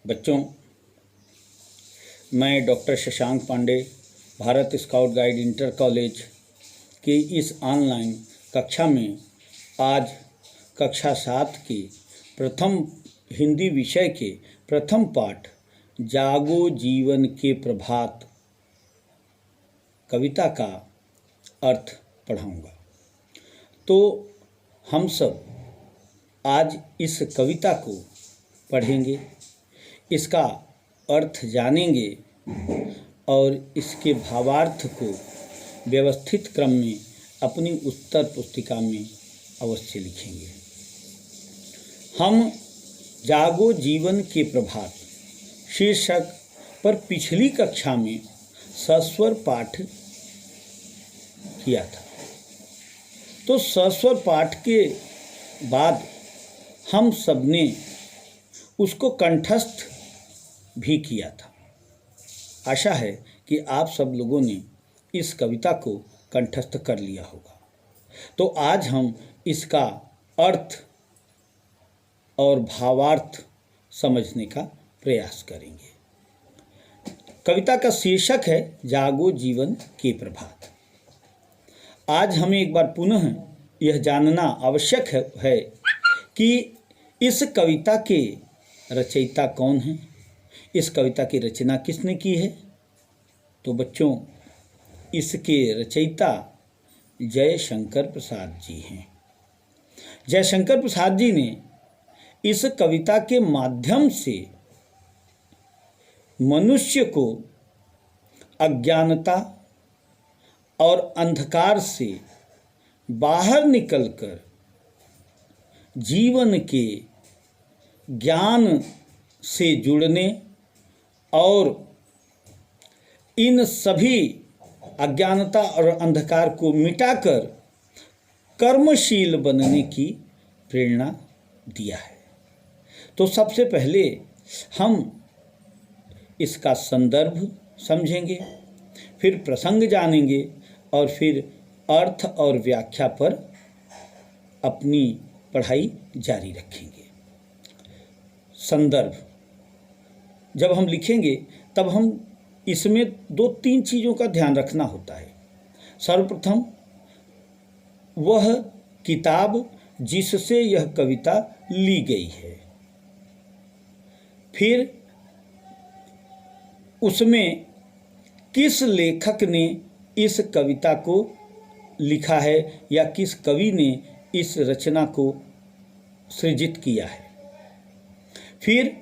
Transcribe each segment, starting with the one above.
बच्चों, मैं doctor Shashank Pandey Bharat scout guide inter college की इस ऑनलाइन कक्षा में आज कक्षा 7 के प्रथम हिंदी विषय के प्रथम पाठ जागो जीवन के प्रभात कविता का अर्थ पढ़ाऊंगा। तो हम सब आज इस कविता को पढ़ेंगे, इसका अर्थ जानेंगे और इसके भावार्थ को व्यवस्थित क्रम में अपनी उत्तर पुस्तिका में अवश्य लिखेंगे। हम जागो जीवन के प्रभात शीर्षक पर पिछली कक्षा में सस्वर पाठ किया था। तो सस्वर पाठ के बाद हम सबने उसको कंठस्थ भी किया था। आशा है कि आप सब लोगों ने इस कविता को कंठस्थ कर लिया होगा। तो आज हम इसका अर्थ और भावार्थ समझने का प्रयास करेंगे। कविता का शीर्षक है जागो जीवन के प्रभात। आज हमें एक बार पुनः यह जानना आवश्यक है कि इस कविता के रचयिता कौन हैं, इस कविता की रचना किसने की है। तो बच्चों, इसके रचयिता जयशंकर प्रसाद जी हैं। जयशंकर प्रसाद जी ने इस कविता के माध्यम से मनुष्य को अज्ञानता और अंधकार से बाहर निकलकर जीवन के ज्ञान से जुड़ने और इन सभी अज्ञानता और अंधकार को मिटाकर कर्मशील बनने की प्रेरणा दिया है। तो सबसे पहले हम इसका संदर्भ समझेंगे, फिर प्रसंग जानेंगे और फिर अर्थ और व्याख्या पर अपनी पढ़ाई जारी रखेंगे। संदर्भ जब हम लिखेंगे तब हम इसमें 2-3 चीज़ों का ध्यान रखना होता है। सर्वप्रथम वह किताब जिससे यह कविता ली गई है, फिर उसमें किस लेखक ने इस कविता को लिखा है या किस कवि ने इस रचना को सृजित किया है। फिर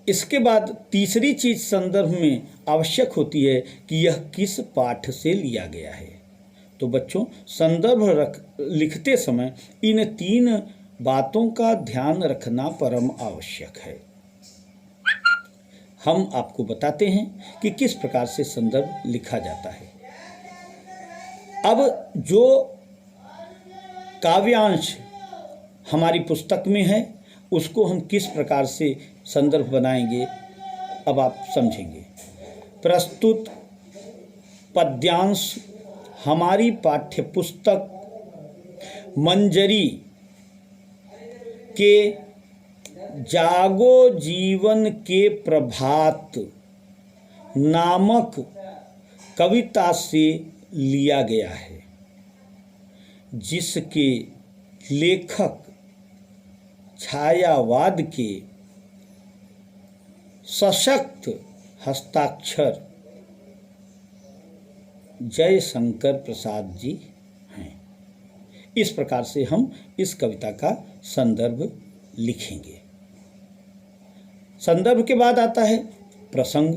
इसके बाद तीसरी चीज़ संदर्भ में आवश्यक होती है कि यह किस पाठ से लिया गया है। तो बच्चों, संदर्भ लिखते समय इन 3 बातों का ध्यान रखना परम आवश्यक है। हम आपको बताते हैं कि किस प्रकार से संदर्भ लिखा जाता है। अब जो काव्यांश हमारी पुस्तक में है उसको हम किस प्रकार से संदर्भ बनाएंगे, अब आप समझेंगे। प्रस्तुत पद्यांश हमारी पाठ्यपुस्तक मंजरी के जागो जीवन के प्रभात नामक कविता से लिया गया है, जिसके लेखक छायावाद के सशक्त हस्ताक्षर जयशंकर प्रसाद जी हैं। इस प्रकार से हम इस कविता का संदर्भ लिखेंगे। संदर्भ के बाद आता है प्रसंग।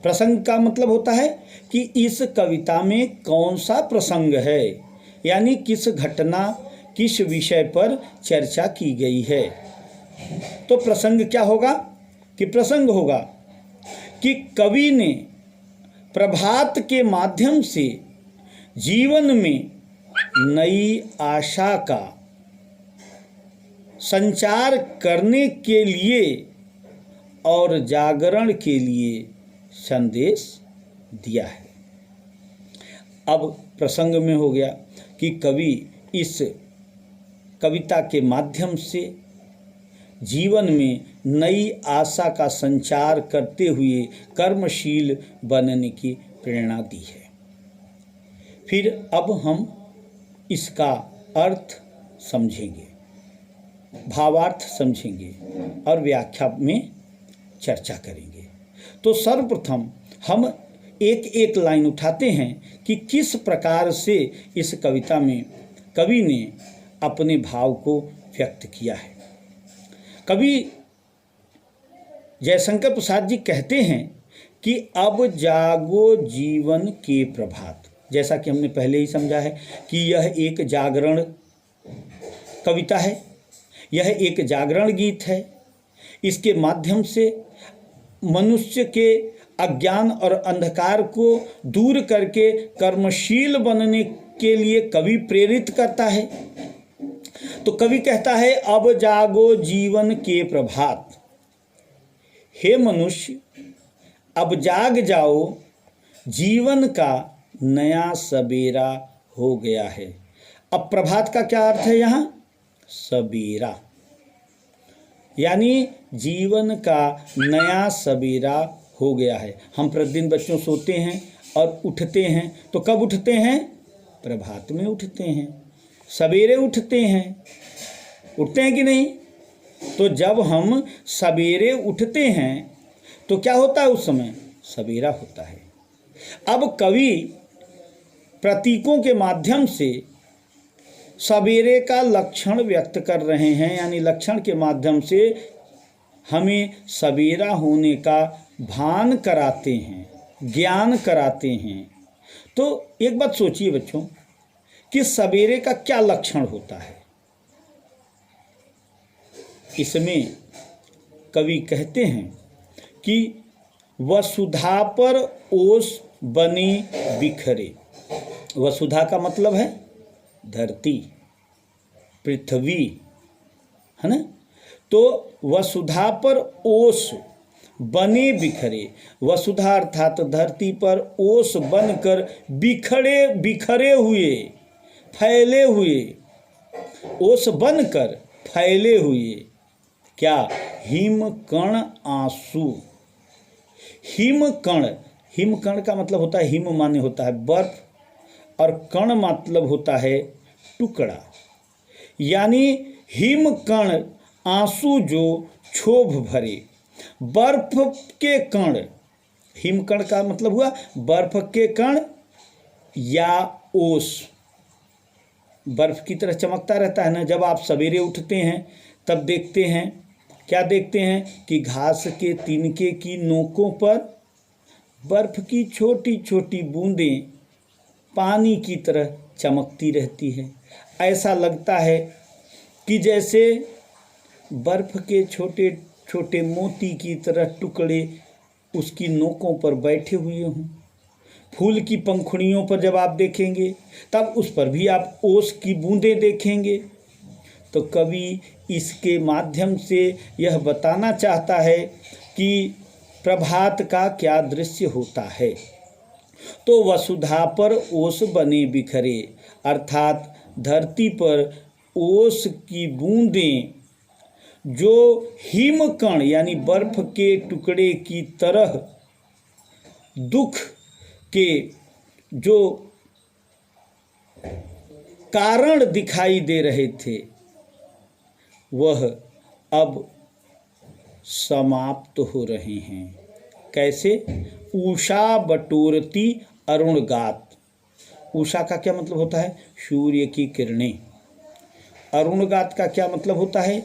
प्रसंग का मतलब होता है कि इस कविता में कौन सा प्रसंग है, यानी किस घटना किस विषय पर चर्चा की गई है। तो प्रसंग क्या होगा कि प्रसंग होगा कि कवि ने प्रभात के माध्यम से जीवन में नई आशा का संचार करने के लिए और जागरण के लिए संदेश दिया है। अब प्रसंग में हो गया कि कवि इस कविता के माध्यम से जीवन में नई आशा का संचार करते हुए कर्मशील बनने की प्रेरणा दी है। फिर अब हम इसका अर्थ समझेंगे, भावार्थ समझेंगे और व्याख्या में चर्चा करेंगे। तो सर्वप्रथम हम एक एक लाइन उठाते हैं कि किस प्रकार से इस कविता में कवि ने अपने भाव को व्यक्त किया है। कवि जयशंकर प्रसाद जी कहते हैं कि अब जागो जीवन के प्रभात। जैसा कि हमने पहले ही समझा है कि यह एक जागरण कविता है, यह एक जागरण गीत है। इसके माध्यम से मनुष्य के अज्ञान और अंधकार को दूर करके कर्मशील बनने के लिए कवि प्रेरित करता है। तो कवि कहता है, अब जागो जीवन के प्रभात। हे मनुष्य, अब जाग जाओ, जीवन का नया सवेरा हो गया है। अब प्रभात का क्या अर्थ है यहाँ? सवेरा, यानी जीवन का नया सवेरा हो गया है। हम प्रतिदिन बच्चों सोते हैं और उठते हैं, तो कब उठते हैं? प्रभात में उठते हैं, सवेरे उठते हैं। उठते हैं कि नहीं? तो जब हम सवेरे उठते हैं तो क्या होता है? उस समय सवेरा होता है। अब कवि प्रतीकों के माध्यम से सवेरे का लक्षण व्यक्त कर रहे हैं, यानी लक्षण के माध्यम से हमें सवेरा होने का भान कराते हैं, ज्ञान कराते हैं। तो एक बात सोचिए बच्चों कि सवेरे का क्या लक्षण होता है। इसमें कवि कहते हैं कि वसुधा पर ओस बनी बिखरे। वसुधा का मतलब है धरती, पृथ्वी, है ना। तो वसुधा पर ओस बने बिखरे। वसुधा अर्थात धरती पर ओस बनकर बिखरे हुए, फैले हुए, ओस बनकर फैले हुए क्या? हिमकण आंसू। हिमकण, हिमकण का मतलब होता है, हिम माने होता है बर्फ और कण मतलब होता है टुकड़ा, यानी हिमकण आंसू जो क्षोभ भरे। बर्फ के कण, हिमकण का मतलब हुआ बर्फ के कण या ओस। बर्फ की तरह चमकता रहता है ना। जब आप सवेरे उठते हैं तब देखते हैं, क्या देखते हैं कि घास के तिनके की नोकों पर बर्फ की छोटी छोटी बूंदें पानी की तरह चमकती रहती है। ऐसा लगता है कि जैसे बर्फ के छोटे छोटे मोती की तरह टुकड़े उसकी नोकों पर बैठे हुए हों। फूल की पंखुड़ियों पर जब आप देखेंगे तब उस पर भी आप ओस की बूंदें देखेंगे। तो कवि इसके माध्यम से यह बताना चाहता है कि प्रभात का क्या दृश्य होता है। तो वसुधा पर ओस बने बिखरे, अर्थात धरती पर ओस की बूंदें जो हिमकण यानी बर्फ के टुकड़े की तरह दुख के जो कारण दिखाई दे रहे थे, वह अब समाप्त हो रहे हैं। कैसे? उषा बटोरती अरुणगात। उषा का क्या मतलब होता है? सूर्य की किरणें। अरुणगात का क्या मतलब होता है?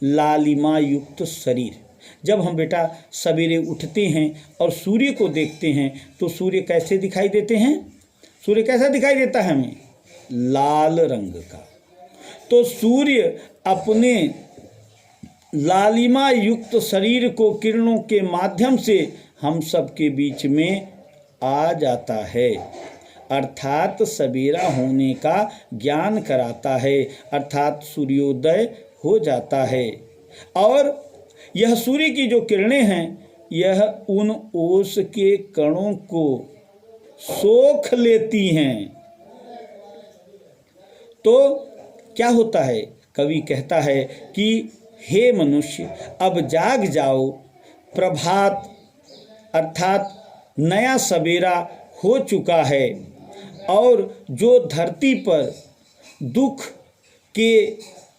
लालिमा युक्त शरीर। जब हम बेटा सवेरे उठते हैं और सूर्य को देखते हैं तो सूर्य कैसे दिखाई देते हैं? सूर्य कैसा दिखाई देता है हमें? लाल रंग का। तो सूर्य अपने लालिमा युक्त शरीर को किरणों के माध्यम से हम सब के बीच में आ जाता है, अर्थात सवेरा होने का ज्ञान कराता है, अर्थात सूर्योदय हो जाता है। और यह सूर्य की जो किरणें हैं यह उन ओस के कणों को सोख लेती हैं। तो क्या होता है? कवि कहता है कि हे मनुष्य अब जाग जाओ, प्रभात अर्थात नया सवेरा हो चुका है और जो धरती पर दुख के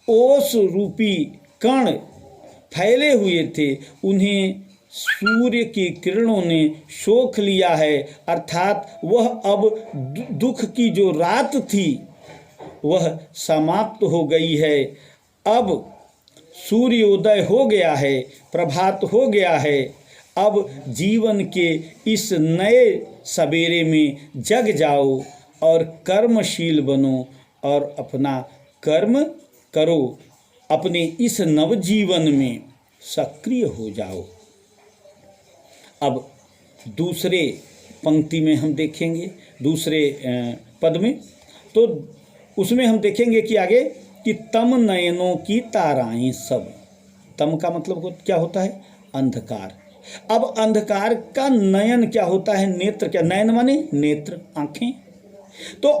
ओस रूपी कण फैले हुए थे उन्हें सूर्य की किरणों ने सोख लिया है, अर्थात वह अब दुख की जो रात थी वह समाप्त हो गई है। अब सूर्योदय हो गया है, प्रभात हो गया है। अब जीवन के इस नए सवेरे में जग जाओ और कर्मशील बनो और अपना कर्म करो, अपने इस नवजीवन में सक्रिय हो जाओ। अब दूसरे पंक्ति में हम देखेंगे, दूसरे पद में, तो उसमें हम देखेंगे कि आगे कि तम नयनों की ताराएं सब। तम का मतलब क्या होता है? अंधकार। अब अंधकार का नयन क्या होता है? नेत्र। क्या नयन माने? नेत्र, आंखें। तो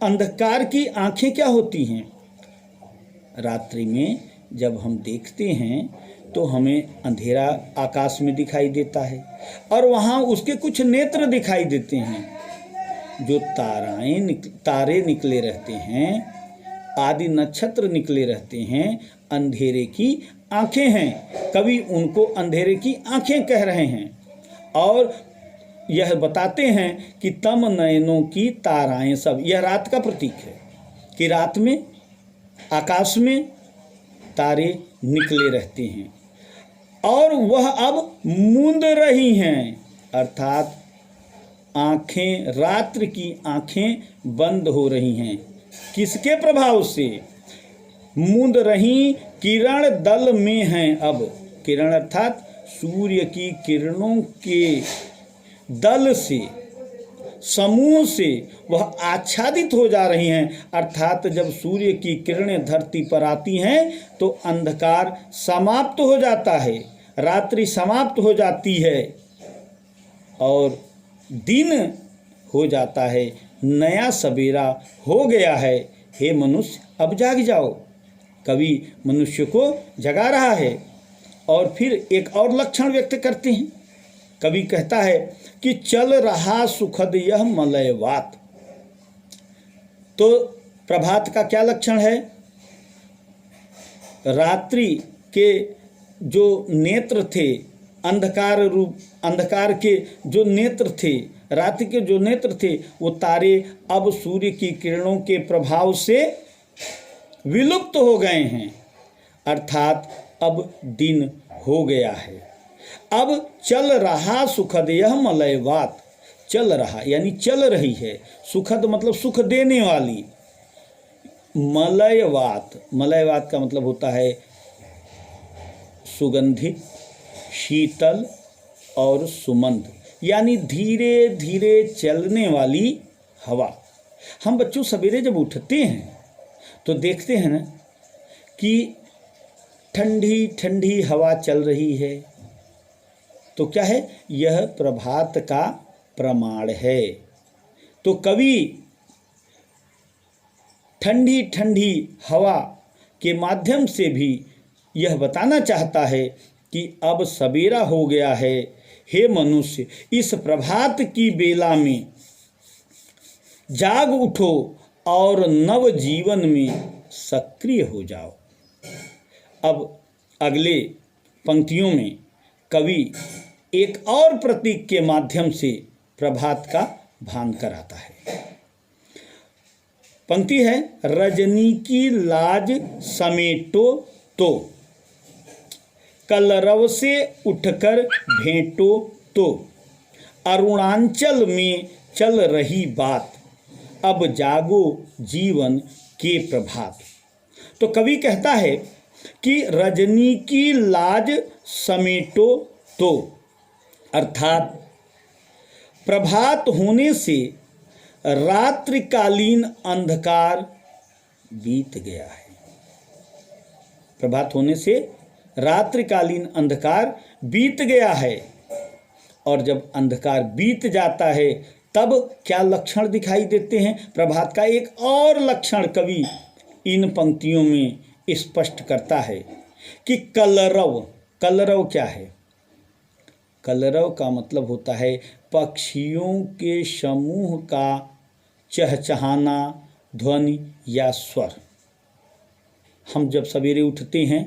अंधकार की आंखें क्या होती हैं? रात्रि में जब हम देखते हैं तो हमें अंधेरा आकाश में दिखाई देता है और वहाँ उसके कुछ नेत्र दिखाई देते हैं। जो तारे निकले रहते हैं, आदि नक्षत्र निकले रहते हैं, अंधेरे की आंखें हैं। कवि उनको अंधेरे की आंखें कह रहे हैं और यह बताते हैं कि तम नयनों की ताराएं सब। यह रात का प्रतीक है कि रात में आकाश में तारे निकले रहते हैं और वह अब मूंद रही हैं, अर्थात आँखें, रात्रि की आँखें बंद हो रही हैं। किसके प्रभाव से? मूंद रही किरण दल में हैं। अब किरण अर्थात सूर्य की किरणों के दल से, समूह से वह आच्छादित हो जा रही हैं, अर्थात जब सूर्य की किरणें धरती पर आती हैं तो अंधकार समाप्त हो जाता है, रात्रि समाप्त हो जाती है और दिन हो जाता है, नया सवेरा हो गया है। हे मनुष्य अब जाग जाओ। कवि मनुष्य को जगा रहा है और फिर एक और लक्षण व्यक्त करते हैं। कवि कहता है कि चल रहा सुखद यह मलयवात। तो प्रभात का क्या लक्षण है? रात्रि के जो नेत्र थे, अंधकार के जो नेत्र थे, रात्रि के जो नेत्र थे, वो तारे अब सूर्य की किरणों के प्रभाव से विलुप्त हो गए हैं, अर्थात अब दिन हो गया है। अब चल रहा सुखद यह मलयवात। चल रहा यानी चल रही है, सुखद मतलब सुख देने वाली, मलयवात, मलयवात का मतलब होता है सुगंधित, शीतल और सुमंद, यानी धीरे धीरे चलने वाली हवा। हम बच्चों सवेरे जब उठते हैं तो देखते हैं ना कि ठंडी ठंडी हवा चल रही है, तो क्या है? यह प्रभात का प्रमाण है। तो कवि ठंडी ठंडी हवा के माध्यम से भी यह बताना चाहता है कि अब सवेरा हो गया है। हे मनुष्य, इस प्रभात की बेला में जाग उठो और नव जीवन में सक्रिय हो जाओ। अब अगले पंक्तियों में कवि एक और प्रतीक के माध्यम से प्रभात का भान कराता है। पंक्ति है, रजनी की लाज समेटो तो, कलरव से उठकर भेंटो तो, अरुणांचल में चल रही बात, अब जागो जीवन के प्रभात। तो कवि कहता है कि रजनी की लाज समेटो तो, अर्थात प्रभात होने से रात्रिकालीन अंधकार बीत गया है। प्रभात होने से रात्रिकालीन अंधकार बीत गया है और जब अंधकार बीत जाता है तब क्या लक्षण दिखाई देते हैं? प्रभात का एक और लक्षण कवि इन पंक्तियों में स्पष्ट करता है कि कलरव, कलरव क्या है? कलरव का मतलब होता है पक्षियों के समूह का चहचहाना ध्वनि या स्वर। हम जब सवेरे उठते हैं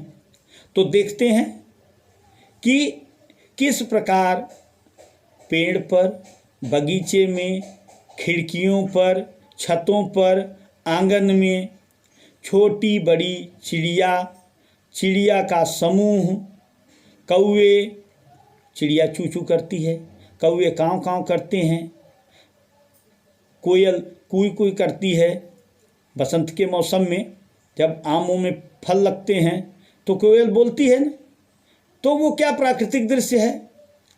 तो देखते हैं कि किस प्रकार पेड़ पर, बगीचे में, खिड़कियों पर, छतों पर, आंगन में छोटी बड़ी चिड़िया का समूह, कौवे, चिड़िया चू चू करती है, कौवे काँव काँव करते हैं, कोयल कूई कूई करती है। बसंत के मौसम में जब आमों में फल लगते हैं तो कोयल बोलती है ना, तो वो क्या प्राकृतिक दृश्य है।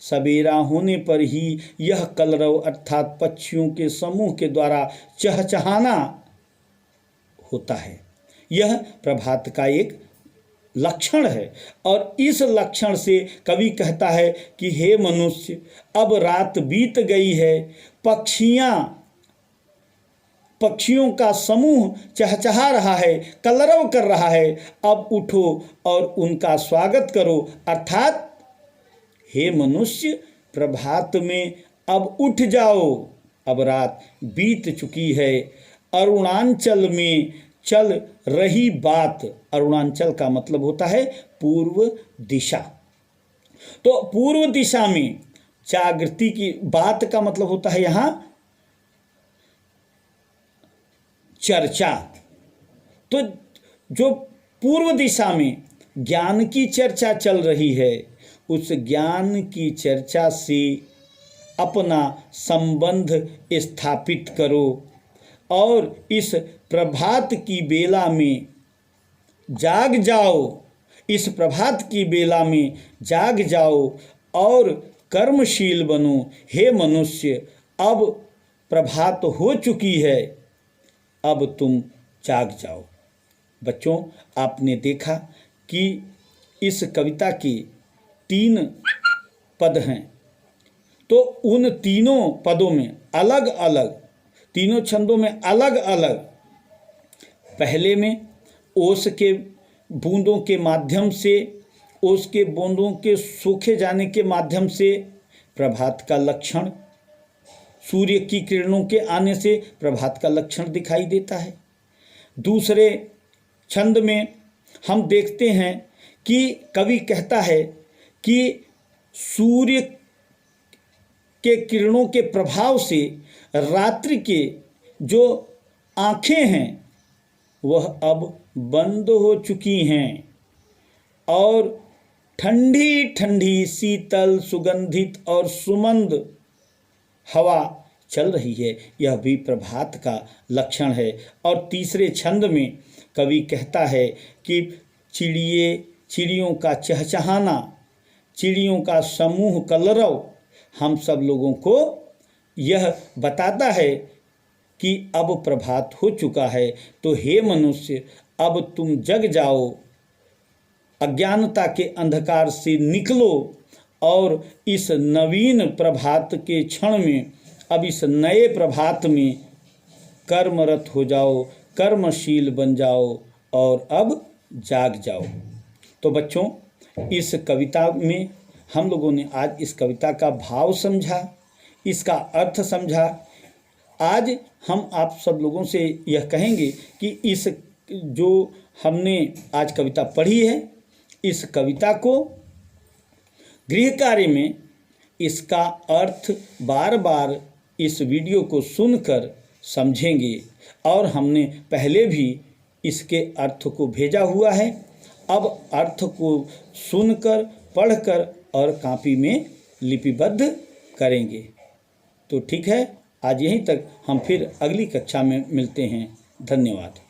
सवेरा होने पर ही यह कलरव अर्थात पक्षियों के समूह के द्वारा चहचहाना होता है। यह प्रभात का एक लक्षण है और इस लक्षण से कवि कहता है कि हे मनुष्य, अब रात बीत गई है, पक्षियों का समूह चहचहा रहा है, कलरव कर रहा है, अब उठो और उनका स्वागत करो। अर्थात हे मनुष्य, प्रभात में अब उठ जाओ, अब रात बीत चुकी है। अरुणांचल में चल रही बात, अरुणांचल का मतलब होता है पूर्व दिशा। तो पूर्व दिशा में जागृति की बात का मतलब होता है यहाँ चर्चा। तो जो पूर्व दिशा में ज्ञान की चर्चा चल रही है, उस ज्ञान की चर्चा से अपना संबंध स्थापित करो और इस प्रभात की बेला में जाग जाओ, इस प्रभात की बेला में जाग जाओ और कर्मशील बनो। हे मनुष्य, अब प्रभात हो चुकी है, अब तुम जाग जाओ। बच्चों, आपने देखा कि इस कविता के 3 पद हैं, तो उन तीनों पदों में अलग अलग, तीनों छंदों में अलग अलग, पहले में ओस के बूंदों के माध्यम से, ओस के बूंदों के सूखे जाने के माध्यम से प्रभात का लक्षण, सूर्य की किरणों के आने से प्रभात का लक्षण दिखाई देता है। दूसरे छंद में हम देखते हैं कि कवि कहता है कि सूर्य के किरणों के प्रभाव से रात्रि के जो आँखें हैं वह अब बंद हो चुकी हैं और ठंडी ठंडी शीतल सुगंधित और सुमंद हवा चल रही है, यह भी प्रभात का लक्षण है। और तीसरे छंद में कवि कहता है कि चिड़ियों का चहचहाना, चिड़ियों का समूह कलरव हम सब लोगों को यह बताता है कि अब प्रभात हो चुका है। तो हे मनुष्य, अब तुम जग जाओ, अज्ञानता के अंधकार से निकलो और इस नवीन प्रभात के क्षण में, अब इस नए प्रभात में कर्मरत हो जाओ, कर्मशील बन जाओ और अब जाग जाओ। तो बच्चों, इस कविता में हम लोगों ने आज इस कविता का भाव समझा, इसका अर्थ समझा। आज हम आप सब लोगों से यह कहेंगे कि इस जो हमने आज कविता पढ़ी है, इस कविता को गृह कार्य में इसका अर्थ बार बार इस वीडियो को सुनकर समझेंगे। और हमने पहले भी इसके अर्थ को भेजा हुआ है, अब अर्थ को सुनकर, पढ़कर और कॉपी में लिपिबद्ध करेंगे। तो ठीक है, आज यहीं तक, हम फिर अगली कक्षा में मिलते हैं। धन्यवाद।